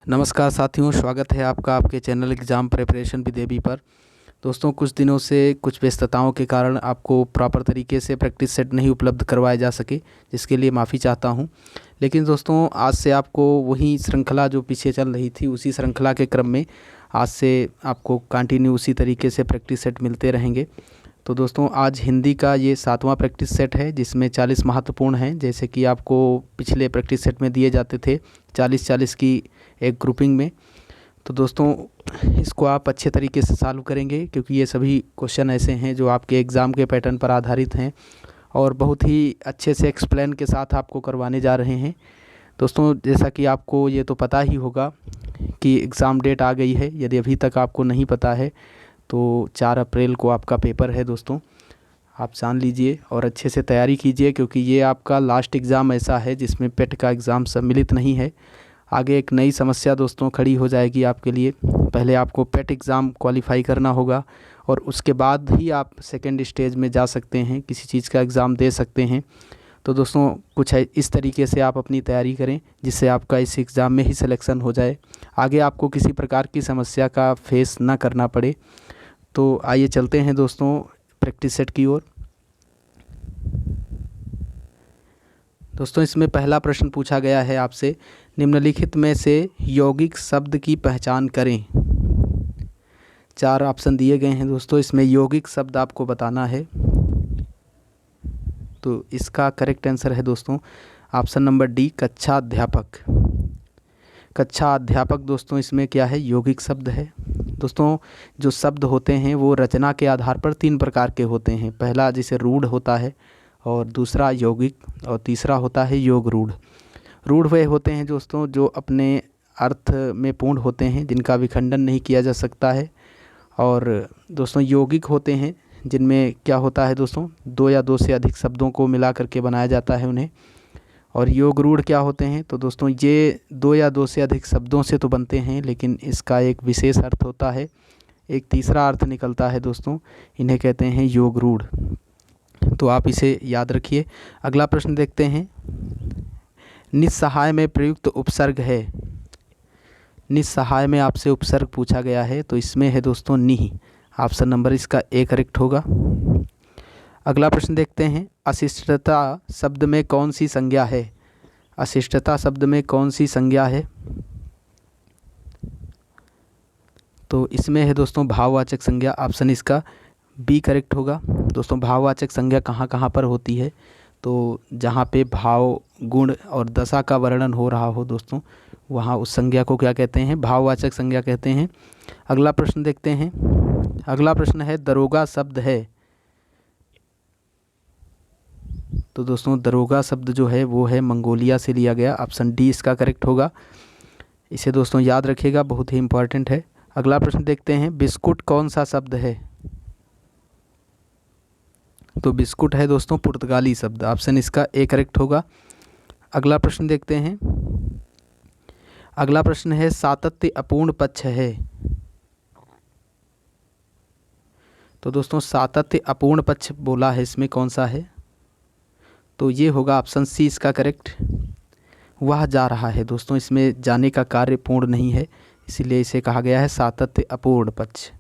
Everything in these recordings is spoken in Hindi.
नमस्कार साथियों, स्वागत है आपका आपके channel exam preparation with AB पर। दोस्तों, कुछ दिनों से कुछ व्यस्तताओं के कारण आपको प्रॉपर तरीके से प्रैक्टिस सेट नहीं उपलब्ध करवाए जा सके, जिसके लिए माफ़ी चाहता हूं। लेकिन दोस्तों, आज से आपको वही श्रृंखला जो पीछे चल रही थी, उसी श्रृंखला के क्रम में आज से आपको कंटिन्यू उसी तरीके से प्रैक्टिस सेट मिलते रहेंगे। तो दोस्तों, आज हिंदी का ये 7वां प्रैक्टिस सेट है, जिसमें 40 महत्वपूर्ण हैं। जैसे कि आपको पिछले प्रैक्टिस सेट में दिए जाते थे 40-40 की एक ग्रुपिंग में। तो दोस्तों, इसको आप अच्छे तरीके से सॉल्व करेंगे, क्योंकि ये सभी क्वेश्चन ऐसे हैं जो आपके एग्ज़ाम के पैटर्न पर आधारित हैं और बहुत ही अच्छे से एक्सप्लेन के साथ आपको करवाने जा रहे हैं। दोस्तों, जैसा कि आपको ये तो पता ही होगा कि एग्ज़ाम डेट आ गई है। यदि अभी तक आपको नहीं पता है तो 4 अप्रैल को आपका पेपर है। दोस्तों, आप जान लीजिए और अच्छे से तैयारी कीजिए, क्योंकि ये आपका लास्ट एग्ज़ाम ऐसा है जिसमें पेट का एग्ज़ाम सम्मिलित नहीं है। आगे एक नई समस्या दोस्तों खड़ी हो जाएगी आपके लिए। पहले आपको पेट एग्ज़ाम क्वालिफाई करना होगा और उसके बाद ही आप सेकेंड स्टेज में जा सकते हैं, किसी चीज़ का एग्ज़ाम दे सकते हैं। तो दोस्तों, कुछ है इस तरीके से आप अपनी तैयारी करें जिससे आपका इस एग्ज़ाम में ही सिलेक्शन हो जाए, आगे आपको किसी प्रकार की समस्या का फेस ना करना पड़े। तो आइए चलते हैं दोस्तों प्रैक्टिस सेट की ओर। दोस्तों, इसमें पहला प्रश्न पूछा गया है आपसे, निम्नलिखित में से यौगिक शब्द की पहचान करें। 4 ऑप्शन दिए गए हैं दोस्तों, इसमें यौगिक शब्द आपको बताना है। तो इसका करेक्ट आंसर है दोस्तों ऑप्शन नंबर डी, कक्षा अध्यापक। कक्षा अध्यापक दोस्तों इसमें क्या है, यौगिक शब्द है। दोस्तों, जो शब्द होते हैं वो रचना के आधार पर 3 प्रकार के होते हैं। पहला जैसे रूढ़ होता है, और दूसरा यौगिक, और तीसरा होता है योग रूढ़। रूढ़ वे होते हैं दोस्तों जो अपने अर्थ में पूर्ण होते हैं, जिनका विखंडन नहीं किया जा सकता है। और दोस्तों, यौगिक होते हैं जिनमें क्या होता है दोस्तों, 2 या 2 से अधिक शब्दों को मिला करके बनाया जाता है उन्हें। और योग रूढ़ क्या होते हैं, तो दोस्तों ये 2 या 2 से अधिक शब्दों से तो बनते हैं, लेकिन इसका एक विशेष अर्थ होता है, एक तीसरा अर्थ निकलता है दोस्तों, इन्हें कहते हैं योग रूढ़। तो आप इसे याद रखिए। अगला प्रश्न देखते हैं, निस्सहाय में प्रयुक्त उपसर्ग है। निस्सहाय में आपसे उपसर्ग पूछा गया है, तो इसमें है दोस्तों निहि। ऑप्शन नंबर इसका ए करेक्ट होगा। अगला प्रश्न देखते हैं, अशिष्टता शब्द में कौन सी संज्ञा है। अशिष्टता शब्द में कौन सी संज्ञा है, तो इसमें है दोस्तों भाववाचक संज्ञा। ऑप्शन इसका बी करेक्ट होगा। दोस्तों, भाववाचक संज्ञा कहाँ कहाँ पर होती है, तो जहाँ पे भाव, गुण और दशा का वर्णन हो रहा हो दोस्तों, वहाँ उस संज्ञा को क्या कहते हैं, भाववाचक संज्ञा कहते हैं। अगला प्रश्न देखते हैं। अगला प्रश्न है, दरोगा शब्द है। तो दोस्तों, दरोगा शब्द जो है वो है मंगोलिया से लिया गया। ऑप्शन डी इसका करेक्ट होगा। इसे दोस्तों याद रखिएगा, बहुत ही इंपॉर्टेंट है। अगला प्रश्न देखते हैं, बिस्कुट कौन सा शब्द है। तो बिस्कुट है दोस्तों पुर्तगाली शब्द। ऑप्शन इसका ए करेक्ट होगा। अगला प्रश्न देखते हैं। अगला प्रश्न है, सातत्य अपूर्ण पक्ष है। तो दोस्तों, सातत्य अपूर्ण पक्ष बोला है, इसमें कौन सा है, तो ये होगा ऑप्शन सी इसका करेक्ट। वह जा रहा है दोस्तों, इसमें जाने का कार्य पूर्ण नहीं है, इसीलिए इसे कहा गया है सातत्य अपूर्ण पक्ष।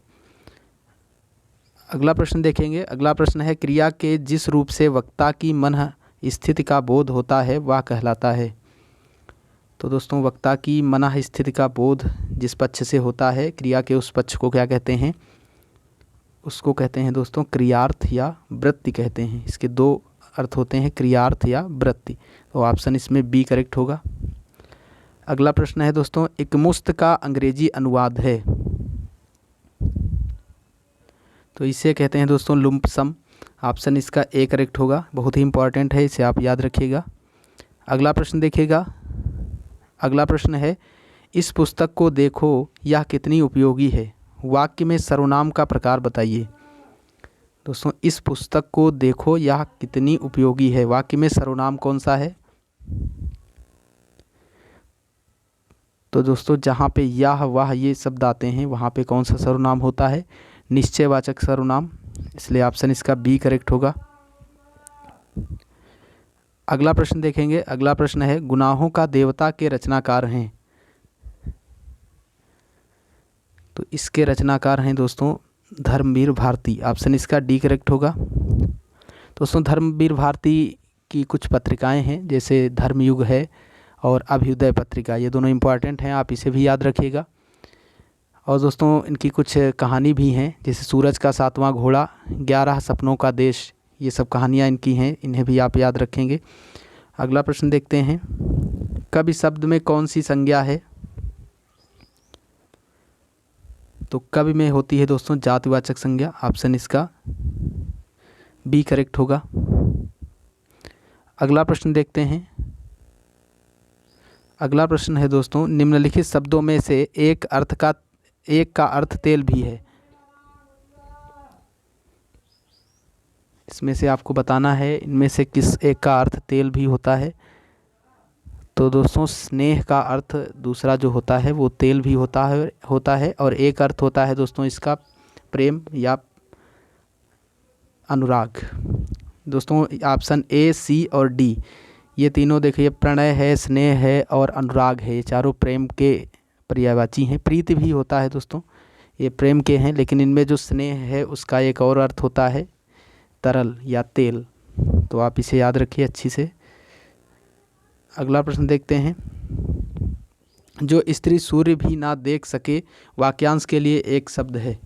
अगला प्रश्न देखेंगे। अगला प्रश्न है, क्रिया के जिस रूप से वक्ता की मन स्थिति का बोध होता है वह कहलाता है। तो दोस्तों, वक्ता की मन स्थिति का बोध जिस पक्ष से होता है, क्रिया के उस पक्ष को क्या कहते हैं, उसको कहते हैं दोस्तों क्रियार्थ या वृत्ति कहते हैं। इसके 2 अर्थ होते हैं, क्रियार्थ या वृत्ति। तो ऑप्शन इसमें बी करेक्ट होगा। अगला प्रश्न है दोस्तों, एकमुश्त का अंग्रेजी अनुवाद है। तो इसे कहते हैं दोस्तों लुम्प सम। ऑप्शन इसका ए करेक्ट होगा, बहुत ही इंपॉर्टेंट है, इसे आप याद रखिएगा। अगला प्रश्न देखिएगा। अगला प्रश्न है, इस पुस्तक को देखो यह कितनी उपयोगी है। वाक्य में सर्वनाम का प्रकार बताइए। दोस्तों, इस पुस्तक को देखो यह कितनी उपयोगी है, वाक्य में सर्वनाम कौन सा है, तो दोस्तों जहाँ पे यह वह ये शब्द आते हैं वहाँ पे कौन सा सर्वनाम होता है, निश्चयवाचक सर्वनाम। इसलिए ऑप्शन इसका बी करेक्ट होगा। अगला प्रश्न देखेंगे। अगला प्रश्न है, गुनाहों का देवता के रचनाकार हैं। तो इसके रचनाकार हैं दोस्तों धर्मवीर भारती। ऑप्शन इसका डी करेक्ट होगा। दोस्तों धर्मवीर भारती की कुछ पत्रिकाएं हैं, जैसे धर्मयुग है और अभ्युदय पत्रिका, ये दोनों इम्पॉर्टेंट हैं, आप इसे भी याद रखिएगा। और दोस्तों इनकी कुछ कहानी भी हैं, जैसे सूरज का सातवां घोड़ा, 11 सपनों का देश, ये सब कहानियाँ इनकी हैं, इन्हें भी आप याद रखेंगे। अगला प्रश्न देखते हैं, कवि शब्द में कौन सी संज्ञा है? तो कवि में होती है दोस्तों जातिवाचक संज्ञा। ऑप्शन इसका बी करेक्ट होगा। अगला प्रश्न देखते हैं। अगला प्रश्न है दोस्तों, निम्नलिखित शब्दों में से एक का अर्थ तेल भी है। इसमें से आपको बताना है इनमें से किस एक का अर्थ तेल भी होता है। तो दोस्तों स्नेह का अर्थ दूसरा जो होता है वो तेल भी होता है और एक अर्थ होता है दोस्तों इसका प्रेम या अनुराग। दोस्तों ऑप्शन ए, सी और डी, ये तीनों देखिए, प्रणय है, स्नेह है और अनुराग है, ये चारों प्रेम के पर्यायवाची हैं। प्रीति भी होता है दोस्तों, ये प्रेम के हैं, लेकिन इनमें जो स्नेह है उसका एक और अर्थ होता है तरल या तेल। तो आप इसे याद रखिए अच्छी से। अगला प्रश्न देखते हैं, जो स्त्री सूर्य भी ना देख सके वाक्यांश के लिए एक शब्द है।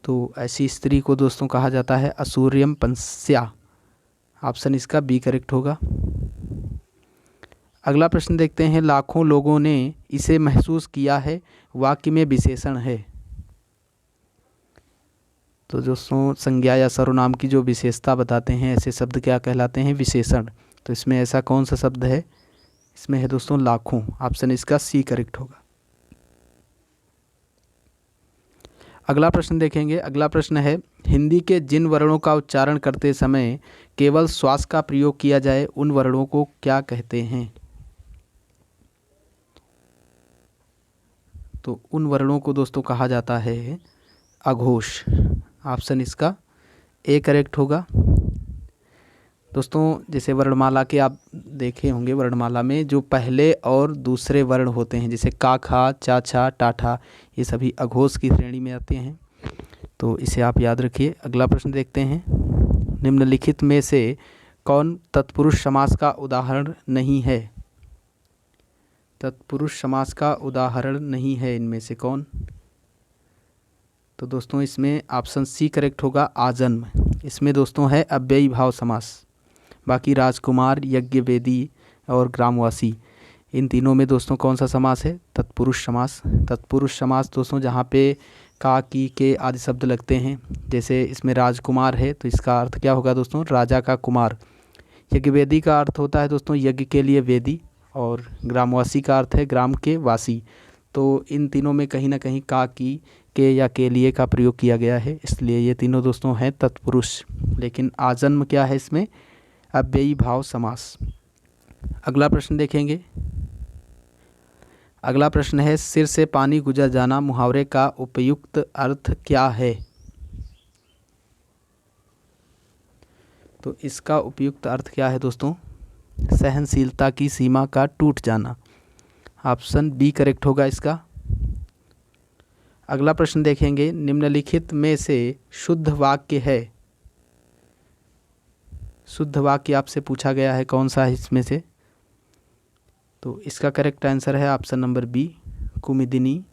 तो ऐसी स्त्री को दोस्तों कहा जाता है असूर्यम पंस्या। ऑप्शन इसका बी करेक्ट होगा। अगला प्रश्न देखते हैं, लाखों लोगों ने इसे महसूस किया है, वाक्य में विशेषण है। तो दोस्तों संज्ञा या सर्वनाम की जो विशेषता बताते हैं ऐसे शब्द क्या कहलाते हैं? विशेषण। तो इसमें ऐसा कौन सा शब्द है? इसमें है दोस्तों लाखों। ऑप्शन इसका सी करेक्ट होगा। अगला प्रश्न देखेंगे। अगला प्रश्न है, हिंदी के जिन वर्णों का उच्चारण करते समय केवल श्वास का प्रयोग किया जाए उन वर्णों को क्या कहते हैं? तो उन वर्णों को दोस्तों कहा जाता है अघोष। ऑप्शन इसका ए करेक्ट होगा। दोस्तों जैसे वर्णमाला के आप देखे होंगे, वर्णमाला में जो पहले और दूसरे वर्ण होते हैं, जैसे का, खा, चा, छा, टाठा, ये सभी अघोष की श्रेणी में आते हैं, तो इसे आप याद रखिए। अगला प्रश्न देखते हैं, निम्नलिखित में से कौन तत्पुरुष समास का उदाहरण नहीं है? तत्पुरुष समास का उदाहरण नहीं है इनमें से कौन? तो दोस्तों इसमें ऑप्शन सी करेक्ट होगा, आजन्म। इसमें दोस्तों है अव्ययी भाव समास। बाकी राजकुमार, यज्ञवेदी और ग्रामवासी, इन तीनों में दोस्तों कौन सा समास है? तत्पुरुष समास। तत्पुरुष समास दोस्तों जहाँ पे का, की, के आदि शब्द लगते हैं, जैसे इसमें राजकुमार है तो इसका अर्थ क्या होगा दोस्तों? राजा का कुमार। यज्ञवेदी का अर्थ होता है दोस्तों यज्ञ के लिए वेदी, और ग्रामवासी का अर्थ है ग्राम के वासी। तो इन तीनों में कहीं ना कहीं का, की, के या के लिए का प्रयोग किया गया है, इसलिए ये तीनों दोस्तों हैं तत्पुरुष। लेकिन आजन्म क्या है इसमें? अव्ययी भाव समास। अगला प्रश्न देखेंगे। अगला प्रश्न है, सिर से पानी गुजर जाना मुहावरे का उपयुक्त अर्थ क्या है? तो इसका उपयुक्त अर्थ क्या है दोस्तों? सहनशीलता की सीमा का टूट जाना। ऑप्शन बी करेक्ट होगा इसका। अगला प्रश्न देखेंगे, निम्नलिखित में से शुद्ध वाक्य है। शुद्ध वाक्य आपसे पूछा गया है, कौन सा है इसमें से? तो इसका करेक्ट आंसर है ऑप्शन नंबर बी, कुमुदिनी।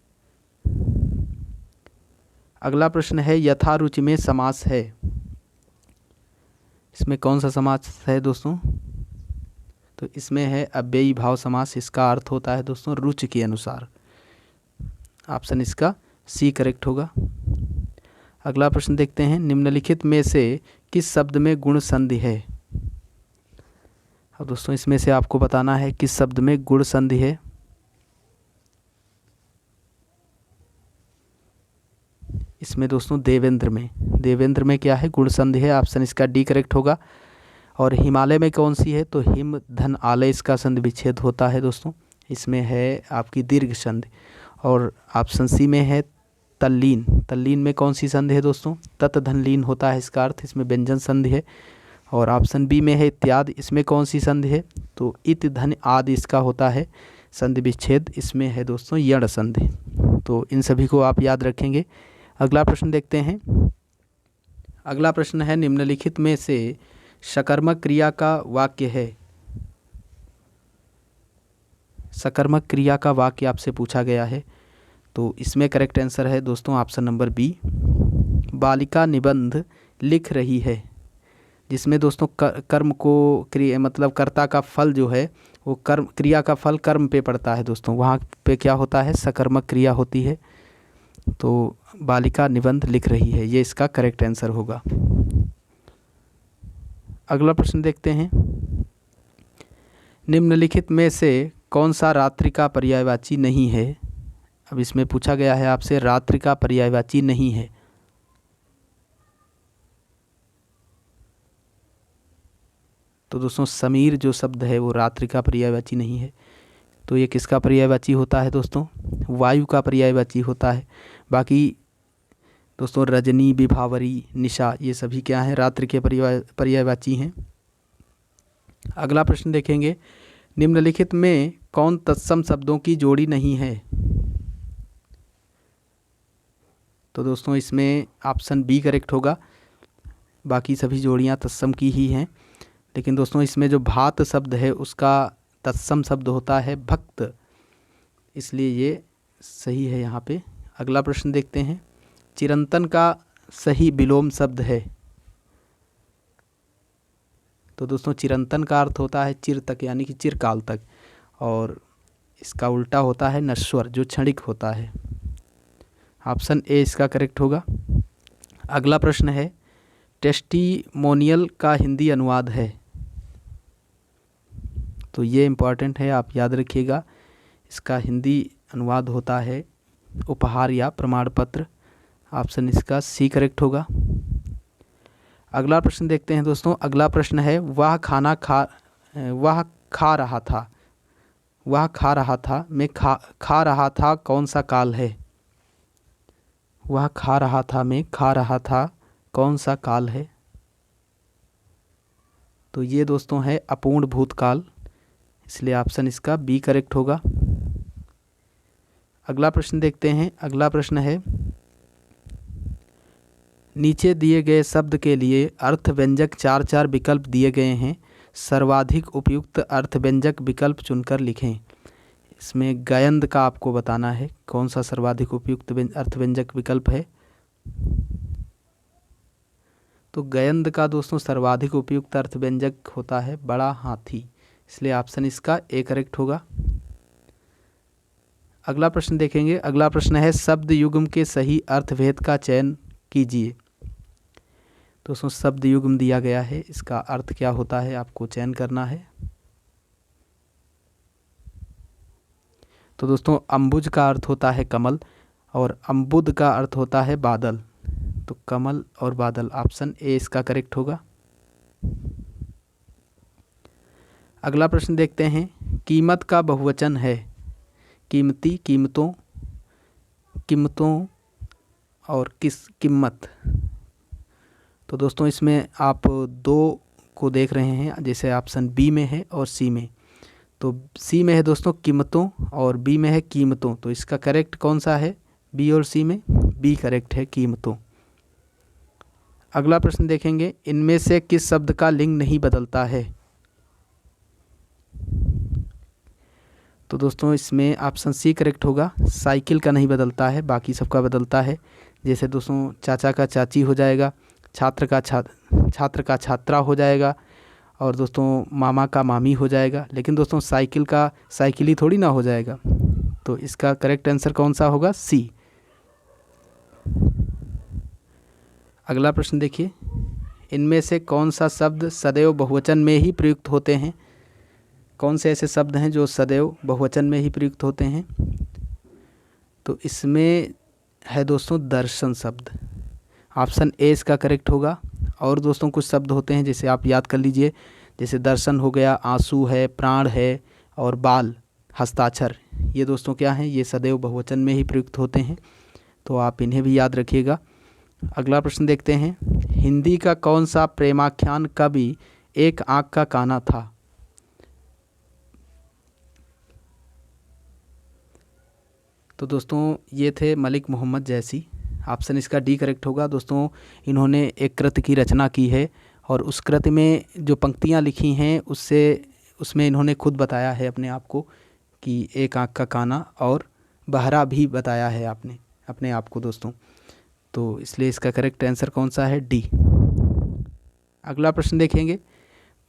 अगला प्रश्न है, यथारुचि में समास है। इसमें कौन सा समास है दोस्तों? तो इसमें है अव्ययी भाव समास। इसका अर्थ होता है दोस्तों रुचि के अनुसार। ऑप्शन इसका सी करेक्ट होगा। अगला प्रश्न देखते हैं, निम्नलिखित में से किस शब्द में गुण संधि है? अब दोस्तों इसमें से आपको बताना है किस शब्द में गुण संधि है। इसमें दोस्तों देवेंद्र में। देवेंद्र में क्या है? गुण संधि है। ऑप्शन इसका डी करेक्ट होगा। और हिमालय में कौन सी है? तो हिम धन आलय, इसका संधि विच्छेद होता है दोस्तों। इसमें है आपकी दीर्घ संधि। और ऑप्शन सी में है तल्लीन। तल्लीन में कौन सी संधि है दोस्तों? तत् धन लीन होता है इसका अर्थ, इसमें व्यंजन संधि है। और ऑप्शन बी में है इत्यादि। इसमें कौन सी संधि है? तो इत धन आदि इसका होता है संधि विच्छेद, इसमें है दोस्तों यण संधि। तो इन सभी को आप याद रखेंगे। अगला प्रश्न देखते हैं। अगला प्रश्न है, निम्नलिखित में से सकर्मक क्रिया का वाक्य है। सकर्मक क्रिया का वाक्य आपसे पूछा गया है, तो इसमें करेक्ट आंसर है दोस्तों ऑप्शन नंबर बी, बालिका निबंध लिख रही है। जिसमें दोस्तों कर्म को क्रिया मतलब कर्ता का फल जो है वो कर्म, क्रिया का फल कर्म पे पड़ता है दोस्तों, वहाँ पे क्या होता है, सकर्मक क्रिया होती है। तो बालिका निबंध लिख रही है, ये इसका करेक्ट आंसर होगा। अगला प्रश्न देखते हैं। निम्नलिखित में से कौन सा रात्रि का पर्यायवाची नहीं है। अब इसमें पूछा गया है आपसे रात्रि का पर्यायवाची नहीं है। तो दोस्तों समीर जो शब्द है वो रात्रि का पर्यायवाची नहीं है। तो ये किसका पर्यायवाची होता है दोस्तों, वायु का पर्यायवाची होता है। बाकी दोस्तों रजनी, विभावरी, निशा ये सभी क्या हैं, रात्रि के पर्यायवाची हैं। अगला प्रश्न देखेंगे। निम्नलिखित में कौन तत्सम शब्दों की जोड़ी नहीं है। तो दोस्तों इसमें ऑप्शन बी करेक्ट होगा, बाकी सभी जोड़ियां तत्सम की ही हैं। लेकिन दोस्तों इसमें जो भात शब्द है उसका तत्सम शब्द होता है भक्त, इसलिए ये सही है यहाँ पे। अगला प्रश्न देखते हैं। चिरंतन का सही विलोम शब्द है। तो दोस्तों चिरंतन का अर्थ होता है चिर तक, यानी कि चिरकाल तक, और इसका उल्टा होता है नश्वर, जो क्षणिक होता है। ऑप्शन ए इसका करेक्ट होगा। अगला प्रश्न है, टेस्टिमोनियल का हिंदी अनुवाद है। तो ये इम्पॉर्टेंट है, आप याद रखिएगा। इसका हिंदी अनुवाद होता है उपहार या प्रमाण पत्र। ऑप्शन इसका सी करेक्ट होगा। अगला प्रश्न देखते हैं दोस्तों। अगला प्रश्न है, वह खा रहा था, वह खा रहा था में खा रहा था कौन सा काल है। वह खा रहा था में खा रहा था कौन सा काल है। तो ये दोस्तों है अपूर्ण भूतकाल, इसलिए ऑप्शन इसका बी करेक्ट होगा। अगला प्रश्न देखते हैं। अगला प्रश्न है, नीचे दिए गए शब्द के लिए अर्थ व्यंजक 4 विकल्प दिए गए हैं। सर्वाधिक उपयुक्त अर्थ व्यंजक विकल्प चुनकर लिखें। इसमें गयंद का आपको बताना है कौन सा सर्वाधिक उपयुक्त अर्थ व्यंजक विकल्प है। तो गयंद का दोस्तों सर्वाधिक उपयुक्त अर्थ व्यंजक होता है बड़ा हाथी, इसलिए ऑप्शन इसका ए करेक्ट होगा। अगला प्रश्न देखेंगे। अगला प्रश्न है, शब्द युग्म के सही अर्थभेद का चयन कीजिए। दोस्तों शब्द युग्म दिया गया है, इसका अर्थ क्या होता है आपको चयन करना है। तो दोस्तों अम्बुज का अर्थ होता है कमल और अम्बुद का अर्थ होता है बादल। तो कमल और बादल, ऑप्शन ए इसका करेक्ट होगा। अगला प्रश्न देखते हैं। कीमत का बहुवचन है कीमती, कीमतों, कीमतों और किस कीमत। तो दोस्तों इसमें आप दो को देख रहे हैं, जैसे ऑप्शन बी में है और सी में। तो सी में है दोस्तों कीमतों और बी में है कीमतों। तो इसका करेक्ट कौन सा है, बी और सी में? बी करेक्ट है, कीमतों। अगला प्रश्न देखेंगे। इनमें से किस शब्द का लिंग नहीं बदलता है। तो दोस्तों इसमें ऑप्शन सी करेक्ट होगा। साइकिल का नहीं बदलता है, बाकी सबका बदलता है। जैसे दोस्तों चाचा का चाची हो जाएगा, छात्र का छात्रा हो जाएगा, और दोस्तों मामा का मामी हो जाएगा। लेकिन दोस्तों साइकिल का साइकिल ही थोड़ी ना हो जाएगा। तो इसका करेक्ट आंसर कौन सा होगा, सी। अगला प्रश्न देखिए। इनमें से कौन सा शब्द सदैव बहुवचन में ही प्रयुक्त होते हैं। कौन से ऐसे शब्द हैं जो सदैव बहुवचन में ही प्रयुक्त होते हैं। तो इसमें है दोस्तों दर्शन शब्द, ऑप्शन ए इसका करेक्ट होगा। और दोस्तों कुछ शब्द होते हैं जैसे आप याद कर लीजिए, जैसे दर्शन हो गया, आंसू है, प्राण है, और बाल, हस्ताक्षर, ये दोस्तों क्या हैं, ये सदैव बहुवचन में ही प्रयुक्त होते हैं। तो आप इन्हें भी याद रखिएगा। अगला प्रश्न देखते हैं। हिंदी का कौन सा प्रेमाख्यान कवि एक आँख का काना था। तो दोस्तों ये थे मलिक मोहम्मद जैसी। ऑप्शन इसका डी करेक्ट होगा। दोस्तों इन्होंने एक कृति की रचना की है और उस कृति में जो पंक्तियाँ लिखी हैं उसमें इन्होंने खुद बताया है अपने आप को कि एक आँख का काना, और बहरा भी बताया है आपने अपने आप को दोस्तों। तो इसलिए इसका करेक्ट आंसर कौन सा है? डी। अगला प्रश्न देखेंगे,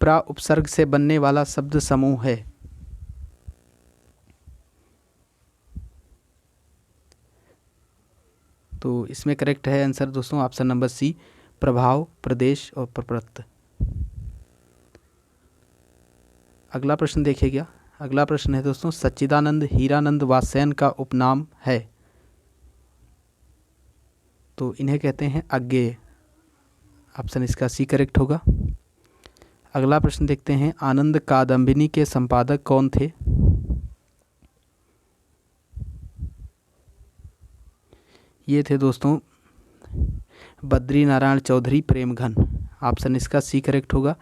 प्रा उपसर्ग से बनने वाला शब्द समूह है। तो इसमें करेक्ट है आंसर दोस्तों ऑप्शन नंबर सी, प्रभाव, प्रदेश और प्रपत्त। अगला प्रश्न देखिएगा। अगला प्रश्न है दोस्तों, सच्चिदानंद हीरानंद वात्स्ययन का उपनाम है। तो इन्हें कहते हैं अज्ञेय। ऑप्शन इसका सी करेक्ट होगा। अगला प्रश्न देखते हैं, आनंद कादम्बिनी के संपादक कौन थे? ये थे दोस्तों बद्री नारायण चौधरी प्रेमघन। ऑप्शन इसका सी करेक्ट होगा।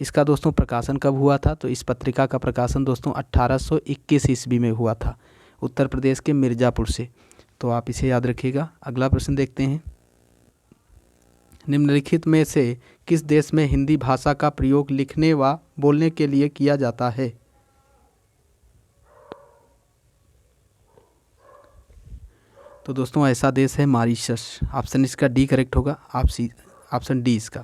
इसका दोस्तों प्रकाशन कब हुआ था? तो इस पत्रिका का प्रकाशन दोस्तों 1821 ईस्वी में हुआ था, उत्तर प्रदेश के मिर्ज़ापुर से। तो आप इसे याद रखिएगा। अगला प्रश्न देखते हैं, निम्नलिखित में से किस देश में हिंदी भाषा का प्रयोग लिखने व बोलने के लिए किया जाता है? तो दोस्तों ऐसा देश है मॉरीशस। ऑप्शन इसका डी करेक्ट होगा। ऑप्शन डी इसका।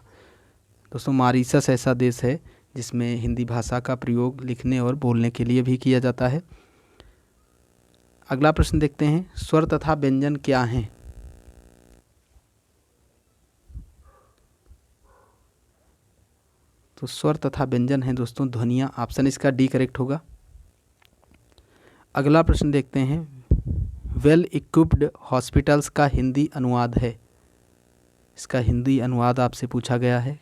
दोस्तों मॉरीशस ऐसा देश है जिसमें हिंदी भाषा का प्रयोग लिखने और बोलने के लिए भी किया जाता है। अगला प्रश्न देखते हैं, स्वर तथा व्यंजन क्या हैं? तो स्वर तथा व्यंजन हैं दोस्तों ध्वनियाँ। ऑप्शन इसका डी करेक्ट होगा। अगला प्रश्न देखते हैं, वेल इक्विप्ड हॉस्पिटल्स का हिंदी अनुवाद है। इसका हिंदी अनुवाद आपसे पूछा गया है।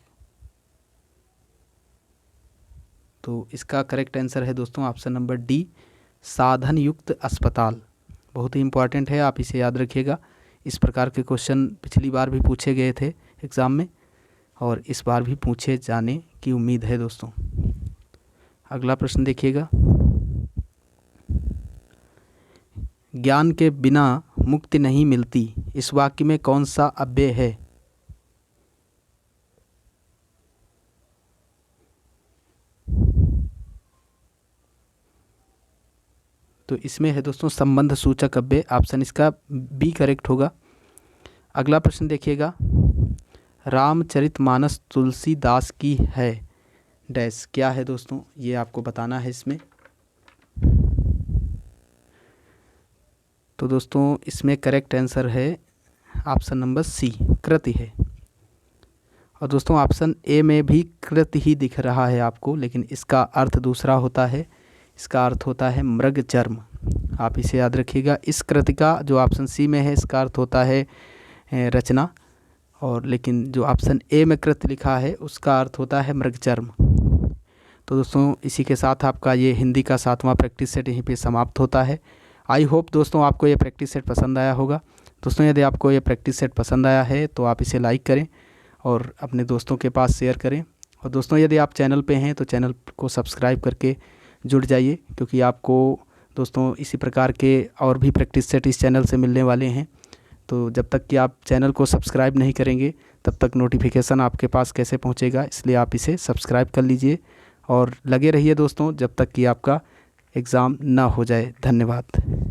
तो इसका करेक्ट आंसर है दोस्तों ऑप्शन नंबर डी, साधन युक्त अस्पताल। बहुत ही इम्पॉर्टेंट है, आप इसे याद रखिएगा। इस प्रकार के क्वेश्चन पिछली बार भी पूछे गए थे एग्ज़ाम में और इस बार भी पूछे जाने की उम्मीद है दोस्तों। अगला प्रश्न देखिएगा, ज्ञान के बिना मुक्ति नहीं मिलती, इस वाक्य में कौन सा अव्यय है? तो इसमें है दोस्तों संबंध सूचक अव्यय। ऑप्शन इसका बी करेक्ट होगा। अगला प्रश्न देखिएगा, रामचरितमानस तुलसीदास की है डैश। क्या है दोस्तों? ये आपको बताना है इसमें। तो दोस्तों इसमें करेक्ट आंसर है ऑप्शन नंबर सी, कृति है। और दोस्तों ऑप्शन ए में भी कृति ही दिख रहा है आपको, लेकिन इसका अर्थ दूसरा होता है। इसका अर्थ होता है मृग चर्म। आप इसे याद रखिएगा। इस कृति का जो ऑप्शन सी में है इसका अर्थ होता है रचना, और लेकिन जो ऑप्शन ए में कृति लिखा है उसका अर्थ होता है मृग चर्म। तो दोस्तों इसी के साथ आपका ये हिंदी का 7वां प्रैक्टिस सेट यहीं पे समाप्त होता है। आई होप दोस्तों आपको ये प्रैक्टिस सेट पसंद आया होगा। दोस्तों यदि आपको ये प्रैक्टिस सेट पसंद आया है तो आप इसे लाइक करें और अपने दोस्तों के पास शेयर करें। और दोस्तों यदि आप चैनल पे हैं तो चैनल को सब्सक्राइब करके जुड़ जाइए, क्योंकि आपको दोस्तों इसी प्रकार के और भी प्रैक्टिस सेट इस चैनल से मिलने वाले हैं। तो जब तक कि आप चैनल को सब्सक्राइब नहीं करेंगे तब तक नोटिफिकेशन आपके पास कैसे पहुंचेगा, इसलिए आप इसे सब्सक्राइब कर लीजिए और लगे रहिए दोस्तों जब तक कि आपका एग्ज़ाम ना हो जाए। धन्यवाद।